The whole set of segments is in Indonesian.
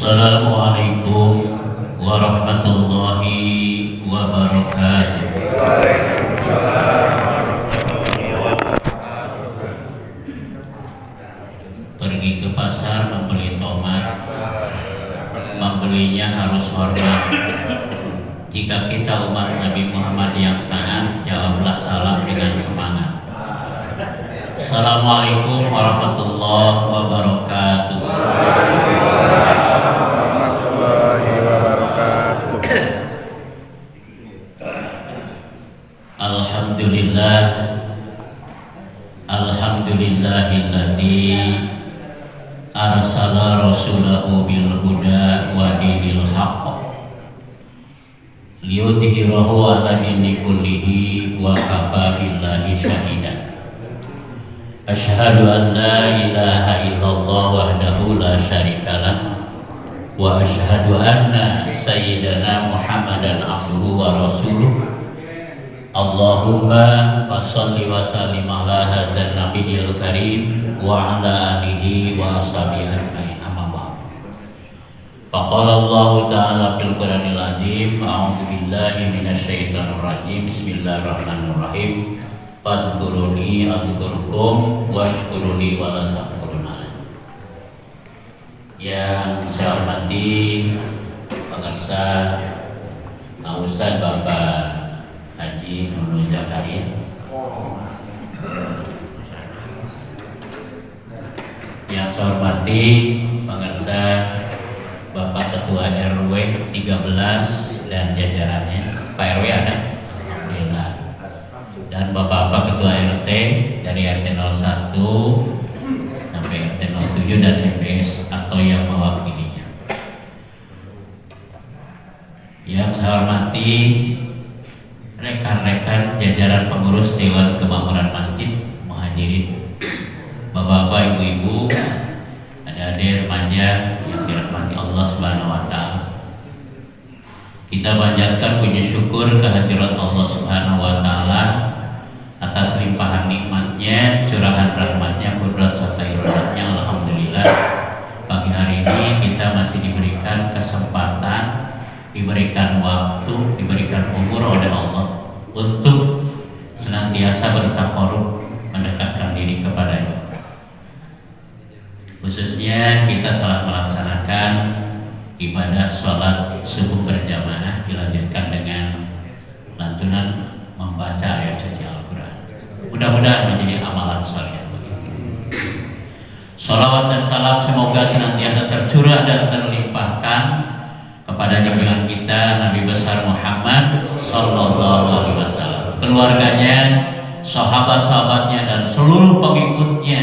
Assalamualaikum warahmatullahi wabarakatuh. Pergi ke pasar membeli tomat, membelinya harus hormat. Jika kita umat Nabi Muhammad yang taat, jawablah salam dengan semangat. Assalamualaikum warahmatullahi wabarakatuh. Alhamdulillah, alhamdulillahilladzi arsala rasulahu bil huda wa dinil haqq liyudhhirahu ala dini kullihi wa kafa billahi syahidan. Asyhadu an la ilaha illallah wahdahu la syarikalah wa asyhadu anna sayyidana Muhammadan abduhu wa rasuluh. Allahumma fasholli wa sallim ala hadzal nabiyil karim wa ala alihi wa ashabihi ajmain. Amma ba'd. Faqala Allah ta'ala fil Qur'anil azim, a'udzu billahi minasyaitonir rajim. Bismillahirrahmanirrahim. Fadhkuruni adzkurkum washkuruni wa la takfurun. Yang saya hormati pemirsa Ustaz Bapak Haji Nunu Zakaria, yang saya hormati pemirsa Bapak Ketua RW 13 dan jajarannya. Pak RW ada? Alhamdulillah. Dan Bapak-bapak Ketua RT dari RT 01 sampai RT 07 dan MPS atau yang mewakilinya. Yang saya hormati rekan-rekan jajaran pengurus Dewan Kemakmuran Masjid Muhajirin, bapak-bapak, ibu-ibu, adik-adik remaja yang dirahmati Allah Subhanahu wa taala. Kita panjatkan puji syukur kehadirat Allah Subhanahu wa taala atas limpahan nikmatnya, curahan rahmatnya, kudrat serta irodatnya. Alhamdulillah, pagi hari ini kita masih diberikan kesempatan, diberikan waktu, diberikan umur oleh Allah untuk senantiasa bertakarub, mendekatkan diri kepadanya. Khususnya kita telah melaksanakan ibadah sholat subuh berjamaah, dilanjutkan dengan lantunan membaca ayat suci Al-Quran. Mudah-mudahan menjadi amalan saleh. Sholawat dan salam semoga senantiasa tercurah dan terlimpahkan kepada junjungan kita Nabi besar Muhammad sallallahu alaihi wasallam, keluarganya, sahabat-sahabatnya dan seluruh pengikutnya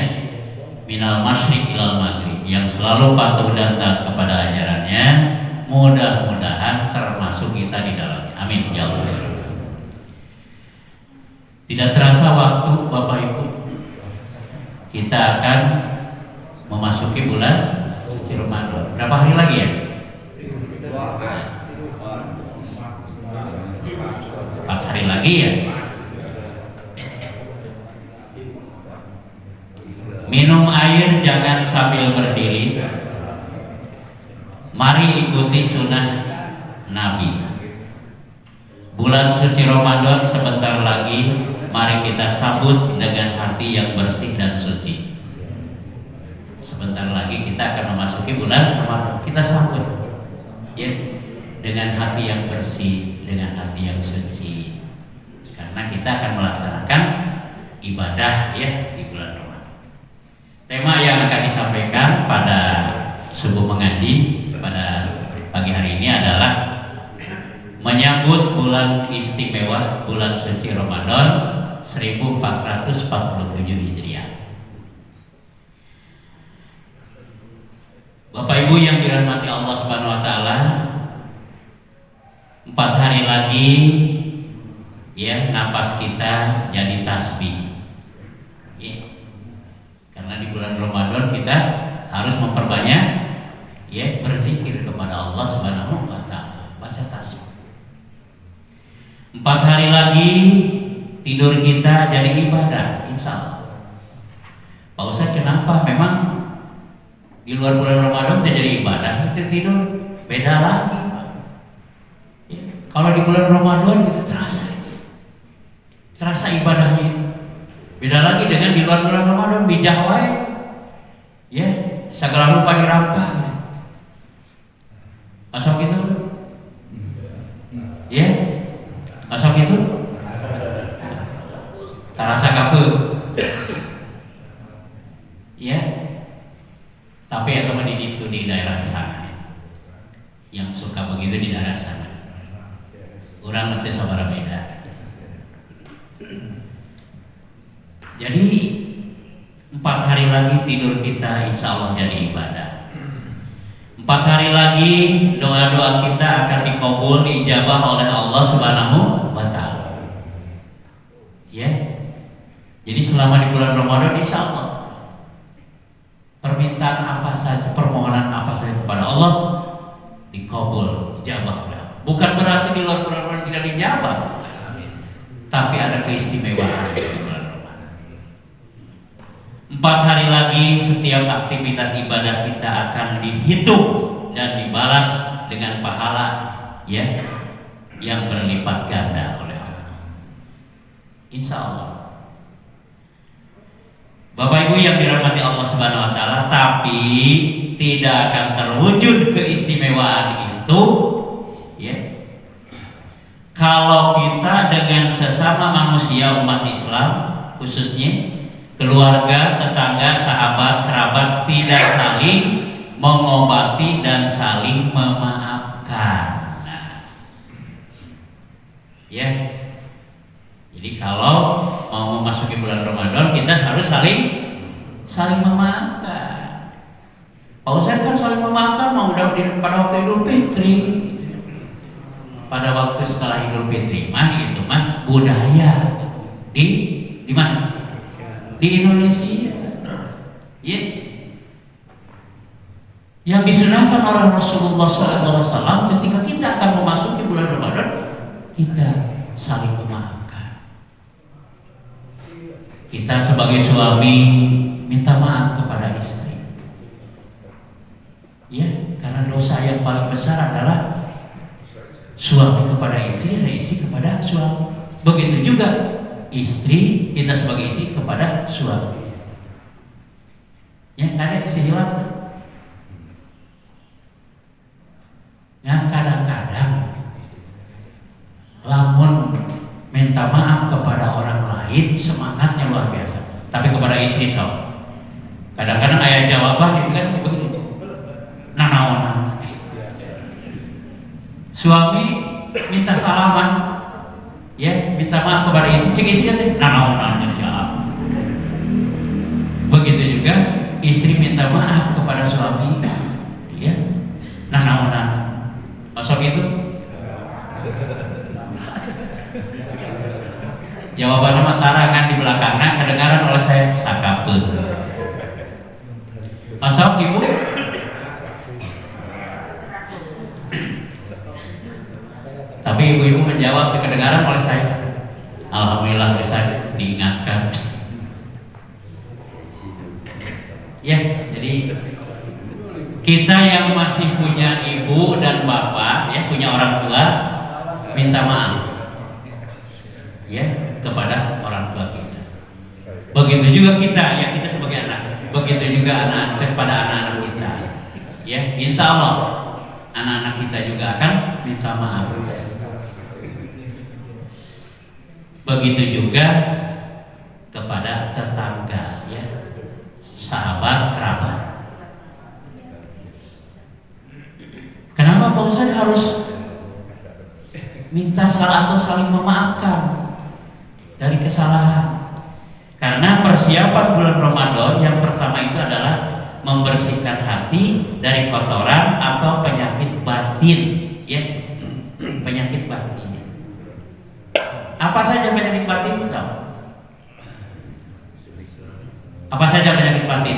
minal masyriq ilal maghrib yang selalu patuh dan taat kepada ajarannya. Mudah-mudahan termasuk kita di dalamnya. Amin ya Allah. Tidak terasa waktu Bapak Ibu, kita akan memasuki bulan suci Ramadan. Berapa hari lagi ya? 4 hari lagi ya. Minum air jangan sambil berdiri. Mari ikuti sunnah Nabi. Bulan suci Ramadan sebentar lagi, mari kita sambut dengan hati yang bersih dan suci. Sebentar lagi kita akan memasuki bulan Ramadan. Kita sambut ya dengan hati yang bersih, dengan hati yang suci, karena kita akan melaksanakan ibadah ya di bulan Ramadan. Tema yang akan disampaikan pada subuh mengaji pada pagi hari ini adalah menyambut bulan istimewa, bulan suci Ramadan 1447 Hijriah. Bapak Ibu yang dirahmati Allah Subhanahu wa taala, 4 hari lagi ya napas kita jadi tasbih. Ya. Karena di bulan Ramadan kita harus memperbanyak ya berzikir kepada Allah Subhanahu wa taala, baca tasbih. 4 hari lagi tidur kita jadi ibadah, insya Allah. Pak Ustadz, kenapa? Memang di luar bulan Ramadan kita jadi ibadah, itu tidur beda lagi. Ya, kalau di bulan Ramadan itu terasa ibadahnya itu. Beda lagi dengan di luar bulan Ramadan, bijak wae. Ya, segala rupa dirampah gitu. Asal gitu. Ya. Asal gitu. Terasa kabeh. Ya. Tapi ya teman itu di daerah sana. Yang suka begitu di daerah sana. Urang nanti sabaraha beda. Jadi 4 hari lagi tidur kita insya Allah jadi ibadah. 4 hari lagi doa-doa kita akan dikabul, diijabah oleh Allah Subhanahu wa Ta'ala. Ya. Jadi selama di bulan Ramadan insya Allah permintaan apa saja, permohonan apa saja kepada Allah dikabul, dijabah. Bukan berarti di luar bulan Ramadan tidak dijabah, tapi ada keistimewaan. 4 hari lagi setiap aktivitas ibadah kita akan dihitung dan dibalas dengan pahala ya yang berlipat ganda oleh Allah. Insya Allah. Bapak Ibu yang dirahmati Allah Subhanahu wa Ta'ala, tapi tidak akan terwujud keistimewaan itu ya kalau kita dengan sesama manusia umat Islam, khususnya keluarga, tetangga, sahabat, kerabat tidak saling mengobati dan saling memaafkan. Nah, ya. Jadi kalau mau memasuki bulan Ramadan kita harus saling memaafkan. Pak Ustaz kan saling memaafkan mau pada waktu Idul Fitri, pada waktu setelah Idul Fitri itu mah budaya di mana? Di Indonesia, ya, yang disunahkan oleh Rasulullah SAW ketika kita akan memasuki bulan Ramadan, kita saling memaafkan. Kita sebagai suami minta maaf kepada istri, ya, karena dosa yang paling besar adalah suami kepada istri dan istri kepada suami. Begitu juga istri, kita sebagai istri kepada suami. Yang kadang sihilat. Yang kadang-kadang lamun minta maaf kepada orang lain semangatnya luar biasa. Tapi kepada istri sok. Kadang-kadang ayah jawaban itu kan begini. Nanaonan. Suami minta salaman, ya, minta maaf kepada istri, cek istri nanaonan jawab. Begitu juga istri minta maaf kepada suami, ya, nanaonan. Masuk itu? Jawabannya mah tarangan di belakangnya kedengaran oleh saya sakapeun. Masuk ibu? Tapi ibu-ibu menjawab kedengaran oleh saya. Alhamdulillah bisa diingatkan. Ya, jadi kita yang masih punya ibu dan bapak, ya, punya orang tua, minta maaf, ya, kepada orang tua kita. Begitu juga kita, ya, kita sebagai anak. Begitu juga anak kepada anak-anak kita. Ya, insya Allah anak-anak kita juga akan minta maaf. Begitu juga kepada tetangga, ya, sahabat, kerabat. Kenapa Pak Ustaz harus minta salah atau saling memaafkan dari kesalahan? Karena persiapan bulan Ramadan yang pertama itu adalah membersihkan hati dari kotoran atau penyakit batin, ya, penyakit batin. Apa saja penyakit batin? Tahu? Apa saja penyakit batin?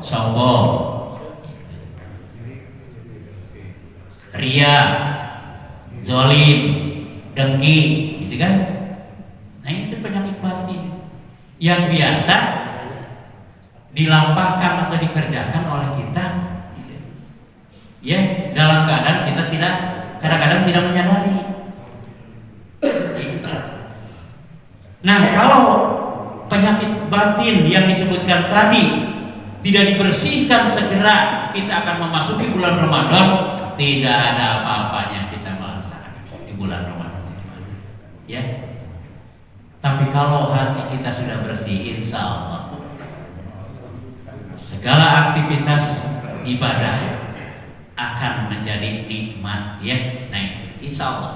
Sombong, ria, zolim, dengki, gitu kan? Nah, itu penyakit batin yang biasa dilampahkan atau dikerjakan oleh kita, ya, dalam keadaan kita kadang-kadang tidak menyadari. Nah, kalau penyakit batin yang disebutkan tadi tidak dibersihkan segera, kita akan memasuki bulan Ramadan, tidak ada apa-apanya kita melaksanakan di bulan Ramadan, ya. Tapi kalau hati kita sudah bersih, insya Allah segala aktivitas ibadah akan menjadi nikmat, ya. Nah, insya Allah.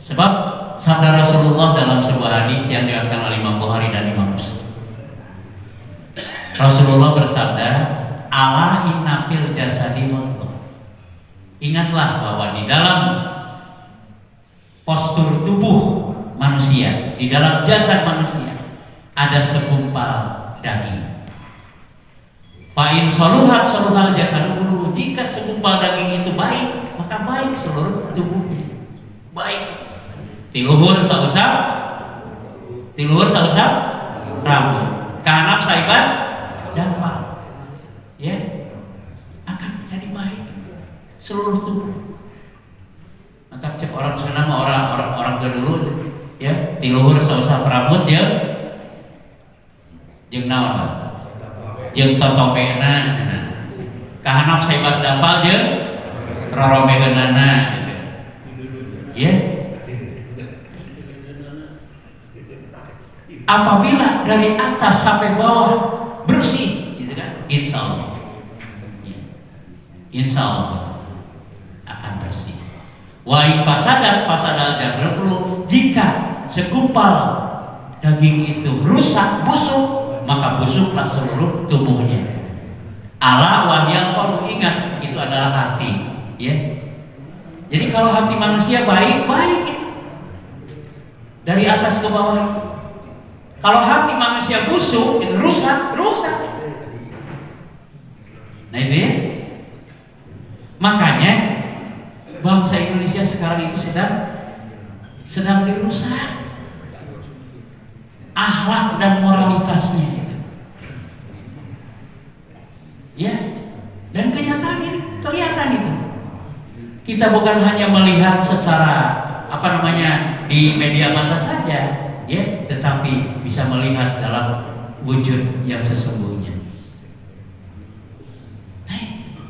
Sebab sabda Rasulullah dalam sebuah hadis yang diriwayatkan oleh Imam Bukhari dan Imam Muslim, Rasulullah bersabda, "Ala inna fil jasadi mudghah." Ingatlah bahwa di dalam postur tubuh manusia, di dalam jasad manusia ada segumpal daging. Fa in saluhat saluhal jasadu kulluhu. Jika segumpal daging itu baik, maka baik seluruh tubuhnya. Baik. Tiluhur sausap rambut, kanap saibas dampak, ya, akan jadi baik seluruh tubuh. Maka cek orang sana sama orang tua dulu, ya, tiluhur sausap rambut dia jeung naon, jeung totopena, kahanap saibas dampak jeung roromeheunana, ya. Apabila dari atas sampai bawah bersih, gitu kan? Insya Allah, ya. Insya Allah akan bersih. Wa in fasadal jasadu, jika segumpal daging itu rusak, busuk, maka busuklah seluruh tubuhnya. Ala wahyal qalbu, ingat itu adalah hati, ya. Jadi kalau hati manusia baik, ya. Dari atas ke bawah. Kalau hati manusia busuk, itu rusak. Nah itu, ya. Makanya bangsa Indonesia sekarang itu sedang dirusak akhlak dan moralitasnya itu. Ya, dan kenyataan ini kelihatan itu. Kita bukan hanya melihat secara di media massa saja, ya, tetapi bisa melihat dalam wujud yang sesungguhnya.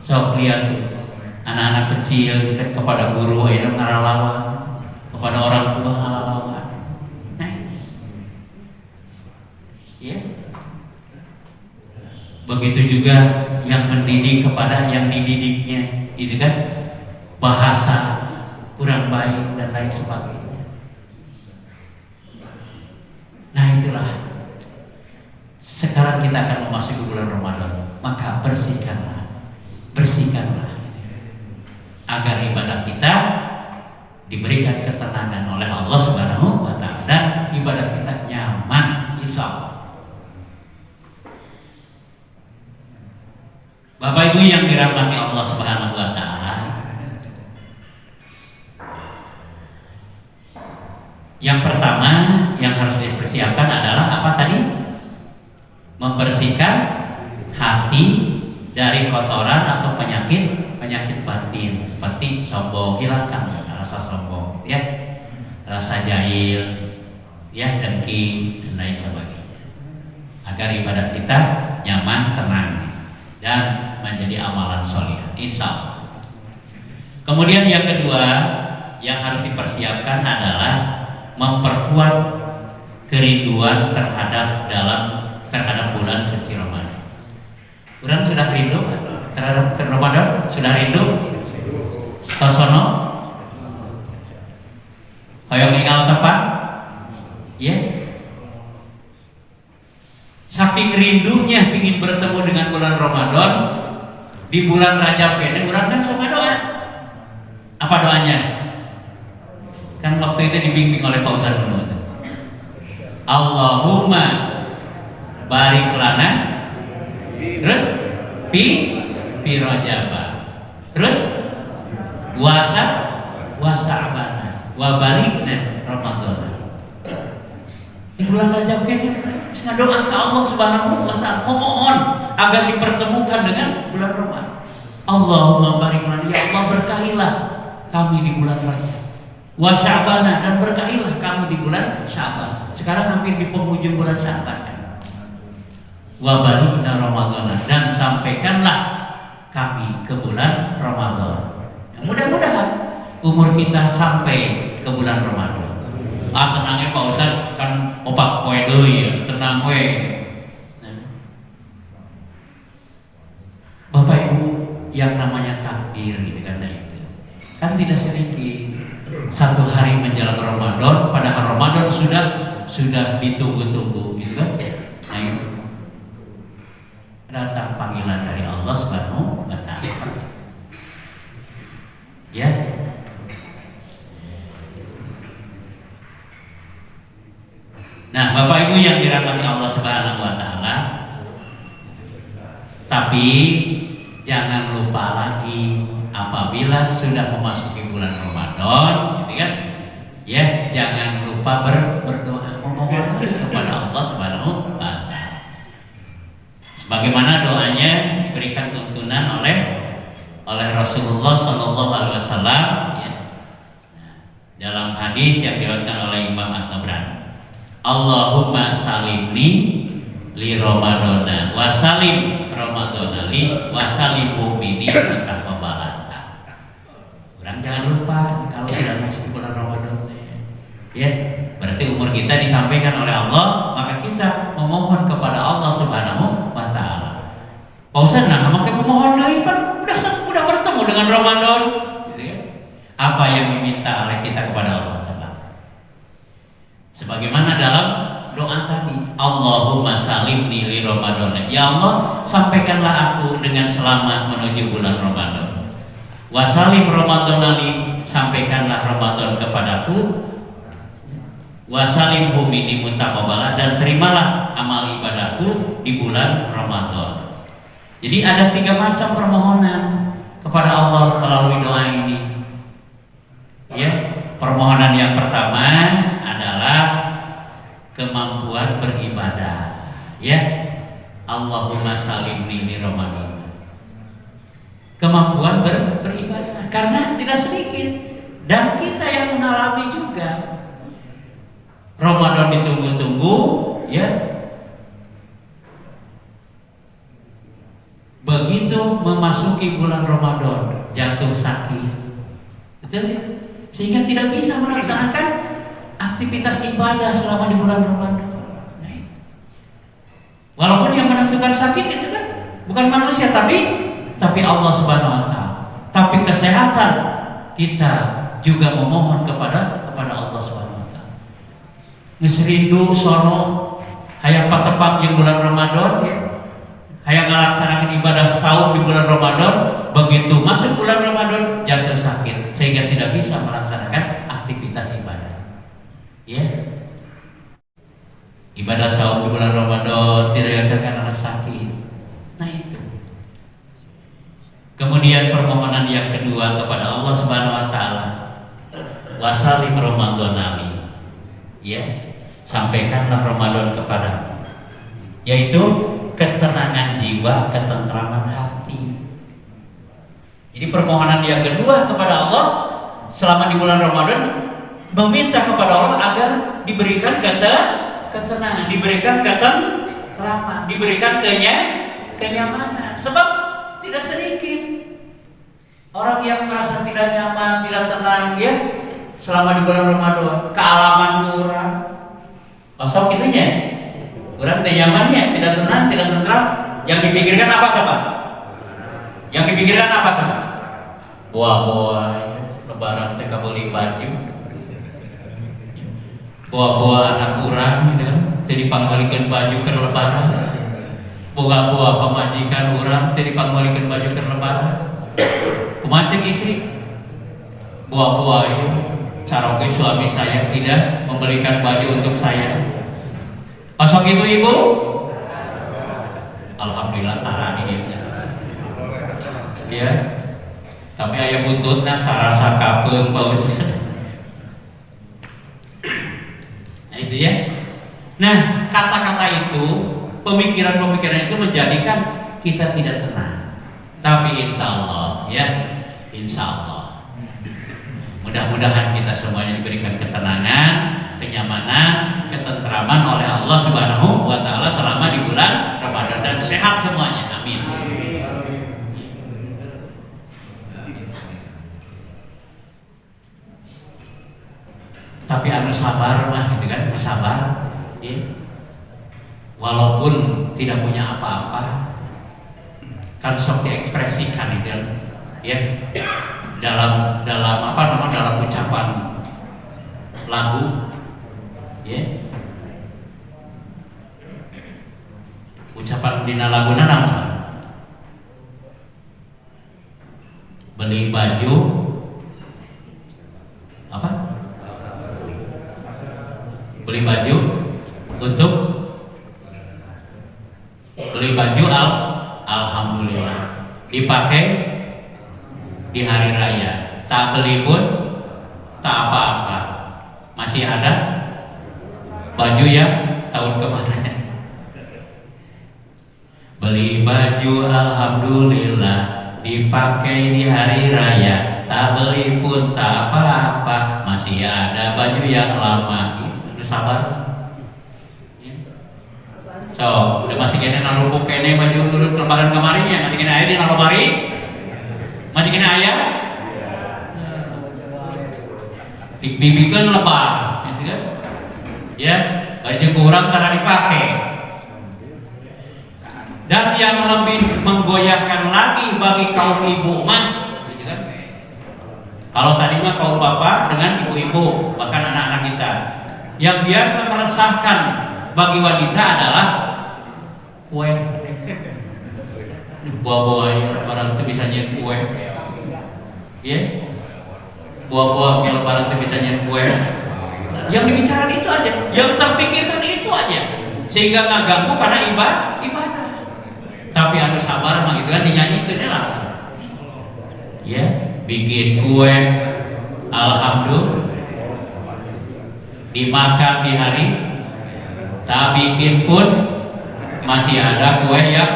So lihat tuh anak-anak kecil kepada guru itu ngaralawan, kepada orang tua ngaralawan. Ya. Begitu juga yang mendidik kepada yang dididiknya, itu kan bahasa kurang baik dan lain sebagainya. Nah itulah, sekarang kita akan memasuki bulan Ramadan, maka bersihkanlah agar ibadah kita diberikan ketenangan oleh Allah Subhanahu wa Ta'ala dan ibadah kita nyaman, insya Allah. Bapak Ibu yang dirahmati Allah Subhanahu wa Ta'ala, yang pertama yang harus dipersiapkan adalah apa tadi? Membersihkan hati dari kotoran atau penyakit batin seperti sombong, hilangkan rasa sombong, ya, rasa jahil, ya, dengki dan lain sebagainya, agar ibadah kita nyaman, tenang dan menjadi amalan soleh, insya Allah. Kemudian yang kedua yang harus dipersiapkan adalah memperkuat kerinduan terhadap bulan suci Ramadan. Kurang sudah rindu terhadap Ramadan? Sudah rindu? Tosono? Hoyong ingal tepat? Ya. Saking rindunya ingin bertemu dengan bulan Ramadan, di bulan Rajab ini orang kan sama doa. Apa doanya? Kan waktu itu dibimbing oleh Pak Ustadz Menut. Allahumma barik lana, terus fi Rajab, terus wasa abana wa balikna Ramadan. Bulan Rajab kene ngadoa ke Allah Subhanahu wa taala, memohon agar dipertemukan dengan bulan Ramadan. Allahumma barik lana, ya Allah berkahilah kami di bulan Rajab. Wa Sya'bana, dan berkahilah kami di bulan Sya'ban. Sekarang hampir di penghujung bulan Sya'ban kan. Wa balighna Ramadhana, dan sampaikanlah kami ke bulan Ramadan. Mudah-mudahan umur kita sampai ke bulan Ramadan. Tenangnya Pak Ustaz, kan opak kowe deui ya, tenang we. Bapak Ibu, yang namanya takdir gitu kan, itu kan tidak sedikit. Satu hari menjelang Ramadan, padahal Ramadan sudah ditunggu-tunggu gitu kan. Nah itu datang panggilan dari Allah Subhanahu wa taala. Ya. Nah, Bapak Ibu yang dirahmati Allah Subhanahu wa taala, tapi jangan lupa lagi apabila sudah memasuki bulan Ramadan, gitu kan? Ya, jangan lupa berdoa, memohon kepada Allah Subhanahu wa taala. Bagaimana doanya diberikan tuntunan oleh Rasulullah sallallahu alaihi wasallam ya. Nah, dalam hadis yang diriwayatkan oleh Imam At-Tabrani, Allahumma salimni li Ramadana wa salim Ramadana li wa salim mu'mini taqabbalah. Orang jangan lupa kalau sudah masuk bulan Ramadan ya, berarti umur kita disampaikan oleh Allah, maka kita memohon kepada Allah Subhanahu wa taala. Pak Ustaz, nah makanya memohon deui kan udah bertemu dengan Ramadan gitu ya. Apa yang diminta oleh kita kepada Allah? Sebagaimana dalam doa tadi, Allahumma salimni li Ramadana, ya Allah sampaikanlah aku dengan selamat menuju bulan Ramadan. Wa salim Ramadana li, sampaikanlah Ramadan kepadaku. Wa salimhu minni mutaqabbalah, dan terimalah amal ibadahku di bulan Ramadan. Jadi ada 3 macam permohonan kepada Allah melalui doa ini. Ya, permohonan yang pertama adalah kemampuan beribadah. Ya, Allahumma salimni li Ramadan. Kemampuan beribadah, karena tidak sedikit dan kita yang mengalami juga. Ramadan ditunggu-tunggu, ya. Begitu memasuki bulan Ramadan jatuh sakit, betul ya? Sehingga tidak bisa melaksanakan aktivitas ibadah selama di bulan Ramadan. Nah, walaupun yang menentukan sakit itu kan bukan manusia, tapi Allah Subhanahu wa taala. Tapi kesehatan kita juga memohon kepada Allah Subhanahu wa taala. Geus rindu sono hayang patepang jeung bulan Ramadan ya. Hayang ngalaksanakeun ibadah saum di bulan Ramadan, begitu masuk bulan Ramadan jatuh sakit sehingga tidak bisa melaksanakan aktivitas ibadah. Ya. Ibadah saum di bulan Ramadan tidak dilaksanakan karena sakit. Nah itu. Kemudian permohonan yang kedua kepada Allah Subhanahu wa taala, wasalim Ramadhanali. Ya, sampaikanlah Ramadan kepadaku. Yaitu ketenangan jiwa, ketentraman hati. Jadi permohonan yang kedua kepada Allah selama di bulan Ramadan, meminta kepada Allah agar diberikan ketenangan, diberikan ketentraman, diberikan kenyamanan. Sebab tidak sedikit orang yang merasa tidak nyaman, tidak tenang ya selama di bulan Ramadan. Kealaman kurang, masuk gitunya. Orang tidak nyamannya, tidak tenang, tidak tentram. Yang dipikirkan apa coba? Yang dipikirkan apa coba? Buah-buah, lebaran teh kabeli baju. Buah-buah anak urang gitu kan, teh dipanggalikeun baju keur lebaran. Buah-buah pamajikan urang teh dipanggalikeun baju keur lebaran. Kumaha ceuk istri? Buah-buah itu caroge suami saya tidak membelikan baju untuk saya. Pasok itu ibu, alhamdulillah tara nih ya. Tapi ayah buntutna tara sakapeung Pak Ustaz. Nah itu ya. Nah, kata-kata itu, pemikiran-pemikiran itu menjadikan kita tidak tenang. Tapi insya Allah, ya, insya Allah, mudah-mudahan kita semuanya diberikan ketenangan, kenyamanan, ketentraman oleh Allah Subhanahu wa Ta'ala selama di bulan Ramadan, dan sehat semuanya. Amin. Tapi anu sabar mah gitu kan, bersabar, ya. Walaupun tidak punya apa-apa, kan sok diekspresikan itu, ya. Dalam apa namanya, dalam ucapan lagu, ya. Ucapan dina laguna nama beli baju apa? Beli baju untuk beli baju alhamdulillah, dipakai di hari raya, tak beli pun tak apa-apa, masih ada baju yang tahun kemarin. Beli baju alhamdulillah, dipakai di hari raya, tak beli pun tak apa-apa, masih ada baju yang lama. Sabar. So, udah masih kena narupuk kene baju turut lebaran kemarin ya, masih kena ayah di lemari, masih kena ayah. Dibibikan lebar, gitu kan? Ya, baju kurang karena dipakai. Dan yang lebih menggoyahkan lagi bagi kaum ibu mah, gitu kan? Kalau tadi mah kaum bapak dengan ibu-ibu, bahkan anak-anak kita. Yang biasa meresahkan bagi wanita adalah kue. Buah-buahnya barang itu bisa nyen kue, ya. Buah-buah kalau barang itu bisa nyen kue. Yang dibicarakan itu aja, yang terpikirkan itu aja, sehingga nggak ganggu karena ibadah. Tapi anu sabar mah itu kan dinyanyikan lah, ya. Bikin kue, alhamdulillah, dimakan di hari, tak bikin pun masih ada kue yang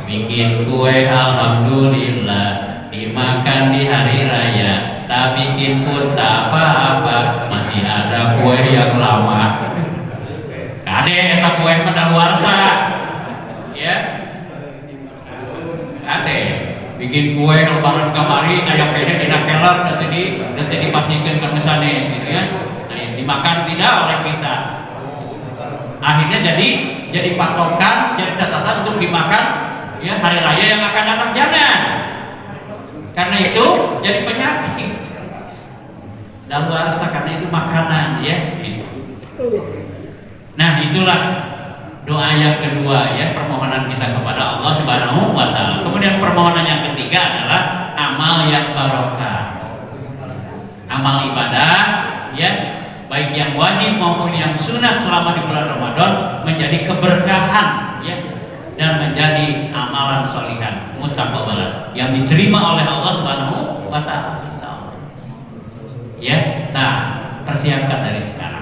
bikin kue alhamdulillah, dimakan di hari raya, tak bikin pun tak apa-apa, masih ada kue yang lama. Kade eta kue madaluarsa, ya. Kade bikin kue lebaran kamari ayam pede dina keler nanti dipastikan ke sanes gitu ya. Nah, dimakan tidak oleh kita. Akhirnya jadi patokan, jadi catatan untuk dimakan ya hari raya yang akan datang, jangan. Karena itu jadi penyakit. Daluarsa karena itu makanan ya. Nah, itulah doa yang kedua ya, permohonan kita kepada Allah Subhanahu wa Ta'ala. Kemudian permohonan yang ketiga adalah amal yang barokah. Amal ibadah ya, baik yang wajib maupun yang sunat selama di bulan Ramadan menjadi keberkahan ya, dan menjadi amalan sholihan mutaqabbalan yang diterima oleh Allah Subhanahu wa Ta'ala. Ya, nah persiapkan dari sekarang.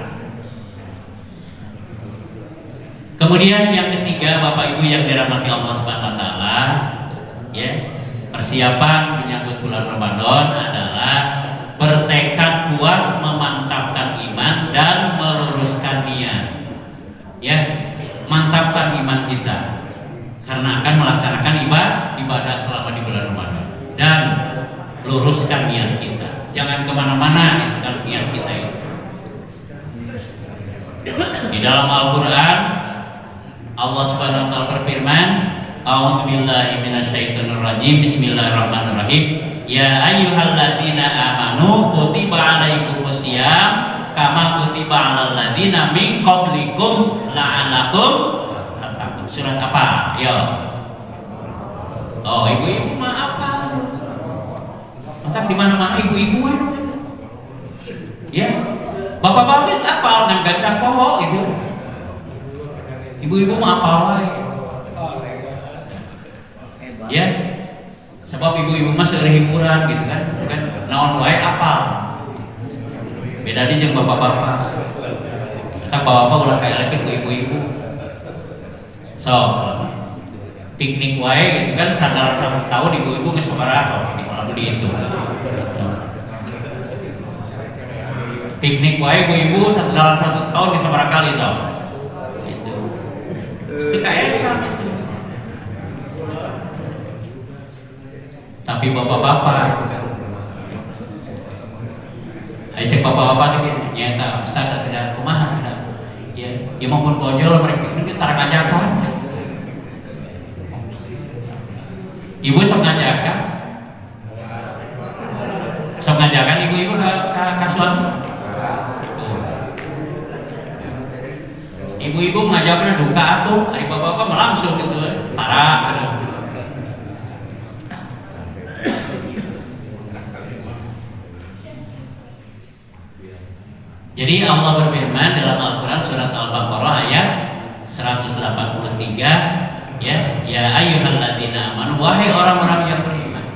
Kemudian yang ketiga, Bapak Ibu yang dirahmati Allah Subhanahu wa Ta'ala, ya, persiapan menyambut bulan Ramadan adalah bertekad kuat memantapkan iman dan meluruskan niat. Ya, mantapkan iman kita karena akan melaksanakan ibadah selama di bulan Ramadan, dan luruskan niat kita. Jangan kemana-mana, itu kan niat kita itu. Di dalam Al-Quran Allah Subhanahu wa Ta'ala berfirman, A'udzubillahi minasyaitonir rajim, Bismillahirrahmanirrahim. Ya ayyuhalladzina amanu kutiba 'alaikumusiyam kama kutiba 'alal ladzina min qablikum la'allakum tattaqun. Surat apa? Yo. Oh, ibu-ibu mah apa? Macam di mana-mana ibu-ibu itu. Ya. Bapak-bapak apa nang gacang powo itu? Ibu-ibu mah apa wae? Ya. Sebab ibu-ibu mah seueur hiburan gitu kan. Naon wae apal. Beda jeung bapak-bapak. Masa bapak ulah kayak lagi ku ibu-ibu. So, piknik wae gitu kan sadar tahun ibu-ibu geus sabaraha di kalau di itu. Piknik wae ibu-ibu dalam 1 tahun bisa berapa kali so. Itu. Itu kayak kan itu. Tapi bapak-bapak itu kan. Ayo cek bapak-bapak itu nyata sadar tidak kumaha tidak. Ya maupun bojol mereka ini kita ngajakan. Ibu sok ngajakan. Sok ngajakan ibu-ibu ke suami. Ibu-ibu ngajawabnya duka atuh, hari bapak-bapak langsung gitu, parah. Jadi Allah berfirman dalam Al-Quran surat Al-Baqarah ayat 183, ya ayyuhalladzina amanu, wahai orang-orang yang beriman,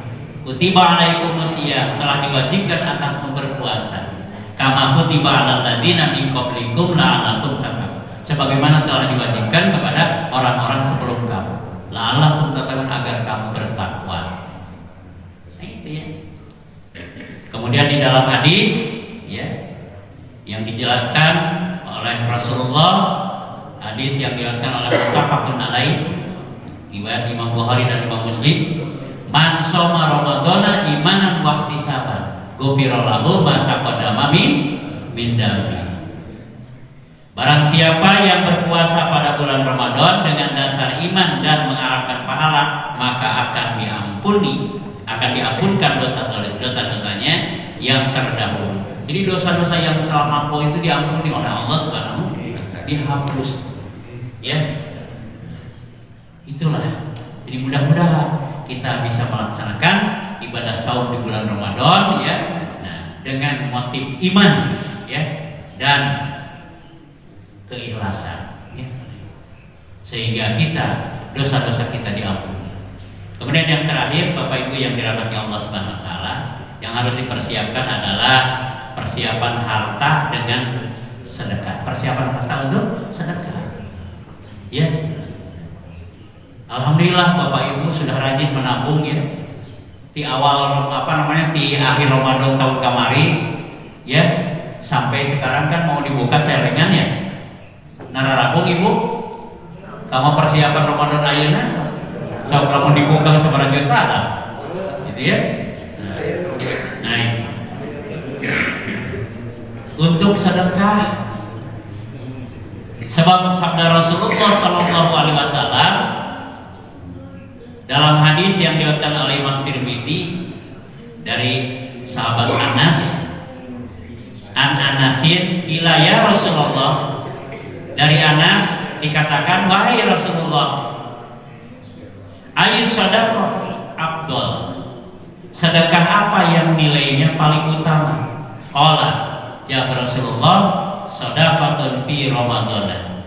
kutiba alaikumusiyam, telah diwajibkan atasmu berpuasa, kama kutiba alal ladzina min qablikum la'allakum tattaqun, sebagaimana telah diwajibkan kepada orang-orang sebelum kamu, la'allakum tattaqun, agar kamu bertakwa. Nah itu ya. Kemudian di dalam hadis ya yang dijelaskan oleh Rasulullah, hadis yang diriwayatkan oleh muttafaqun alaih, riwayat Imam Bukhari dan Imam Muslim, man shoma ramadhana imanan wa ihtisaban ghufira lahu ma taqaddama min dambi. Barang siapa yang berpuasa pada bulan Ramadan dengan dasar iman dan mengharapkan pahala, maka akan diampunkan dosa-dosanya yang terdahulu. Jadi dosa-dosa yang telah lampau itu diampuni oleh Allah Subhanahu wa taala, dihapus. Ya. Itulah. Jadi mudah-mudahan kita bisa melaksanakan ibadah saum di bulan Ramadan ya. Nah, dengan motif iman ya dan keikhlasan ya. Sehingga dosa-dosa kita diampuni. Kemudian yang terakhir, Bapak Ibu yang dirahmati Allah Subhanahu wa taala, yang harus dipersiapkan adalah persiapan harta dengan sedekah. Persiapan harta untuk sedekah. Ya. Alhamdulillah Bapak Ibu sudah rajin menabung ya. Di awal di akhir Ramadan tahun kemarin ya, sampai sekarang kan mau dibuka celengan ya. Nararabung Ibu. Kamu persiapan Ramadan ayeuna sok lamun dibuka sabaraha juta lah. Gitu ya. Nah, untuk sedekah, sebab sabda Rasulullah Shallallahu Alaihi Wasallam dalam hadis yang diriwayatkan oleh Imam Tirmidzi dari sahabat Anas, Anasin kila ya Rasulullah, dari Anas dikatakan, wahai Rasulullah, ayu sadaqah afdal, sedekah apa yang nilainya paling utama? Qala, ya Rasulullah, shadaqatun fi Ramadan.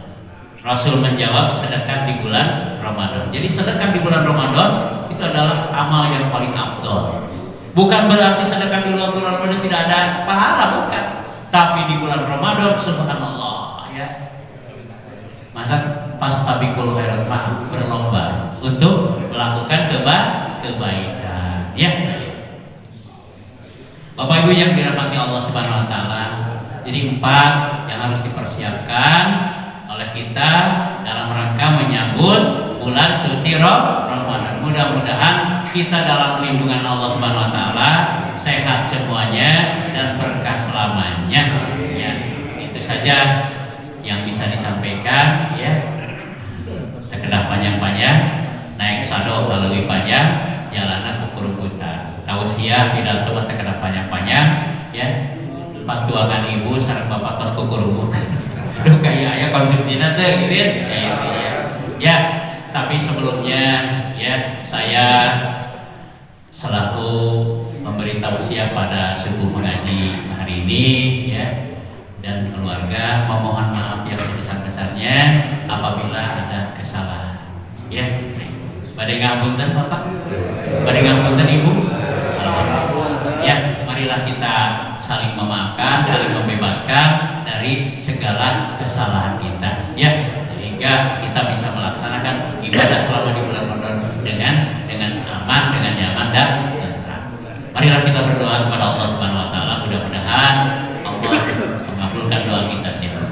Rasul menjawab, sedekah di bulan Ramadan. Jadi sedekah di bulan Ramadan itu adalah amal yang paling afdal. Bukan berarti sedekah di luar bulan Ramadan tidak ada pahala, bukan. Tapi di bulan Ramadan subhanallah ya. Masa pas tabiqul khairat mah berlomba untuk melakukan kebaikan. Ya. Bapak Ibu yang dirahmati Allah Subhanahu wa taala, jadi 4 yang harus dipersiapkan oleh kita dalam rangka menyambut bulan suci Ramadan. Mudah-mudahan kita dalam lindungan Allah Subhanahu wa taala, sehat semuanya dan berkah selamanya. Ya, itu saja yang bisa disampaikan ya. Terkedah panjang-panjang, naik sado kalau lebih panjang, jalanan ukur putar. Tausiah tidak semua terkena panjang-panjang ya. Patuangan ibu sareng bapak tos kukurubuk. Aduh kayak ayah konsumsinya tuh gitu ya. Ya, tapi sebelumnya ya saya selaku memberi tausiah pada subuh mengaji hari ini ya, dan keluarga memohon maaf yang sebesar-besarnya apabila ada kesalahan. Ya. Badai ngapunten Bapak? Badai ngapunten Ibu? Ya, marilah kita saling memaafkan, saling membebaskan dari segala kesalahan kita, ya, sehingga kita bisa melaksanakan ibadah selama di bulan Ramadan dengan aman, dengan nyaman dan tentram. Marilah kita berdoa kepada Allah Subhanahu wa taala, mudah-mudahan Allah mengabulkan doa kita semua.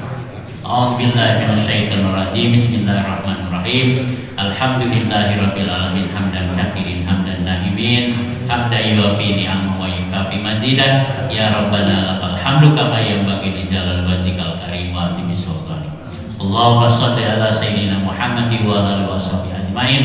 A'udzubillahi minasyaitonir rajim. Bismillahirrahmanirrahim. Alhamdulillahirabbil alamin hamdan syakirin hamdan na'imin hamdan yuwafi ni'amahu wa yukafi mazidan ya rabbana lakal hamdu kama yanbaghi li jalal wajhikal karim wa azimi sultanik. Allahumma shalli ala sayyidina Muhammadin wa ala alihi washabihi ajmain.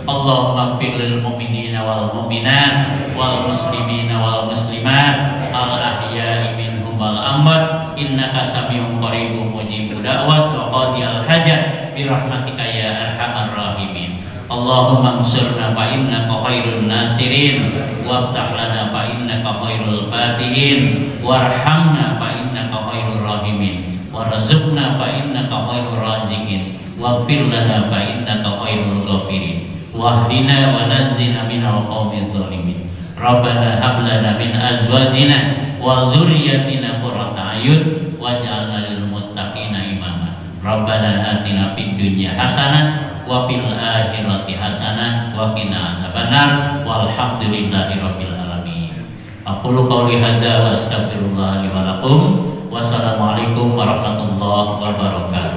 Allahumma ighfir lil mu'minina wal mu'minat wal muslimina wal muslimat al ahya'i minhum wal amwat innaka sami'un qaribun mujibud da'wat wa qadiyal hajat bi rahmatika ya arhamar rahimin. Allahumma ansurna fa innaka khairun nasirin waftah lana fa innaka khairul fatihin warhamna fa innaka khairur rahimin warzuqna fa innaka khairur raziqin waghfir lana fa innaka khairul ghafirin wahdina wa nazzina minal qaumiz zalimin. Rabbana hab lana min azwajina wa dzurriyyatina qurrata a'yun waj'alna lil muttaqina imama. Rabbana atina fid dunya hasanah wa fil akhirati hasanah wa qina adzabannar walhamdulillahi rabbil alamin. Aqulu qawli hadza wa astaghfirullah li wa lakum. Wassalamualaikum warahmatullahi wabarakatuh.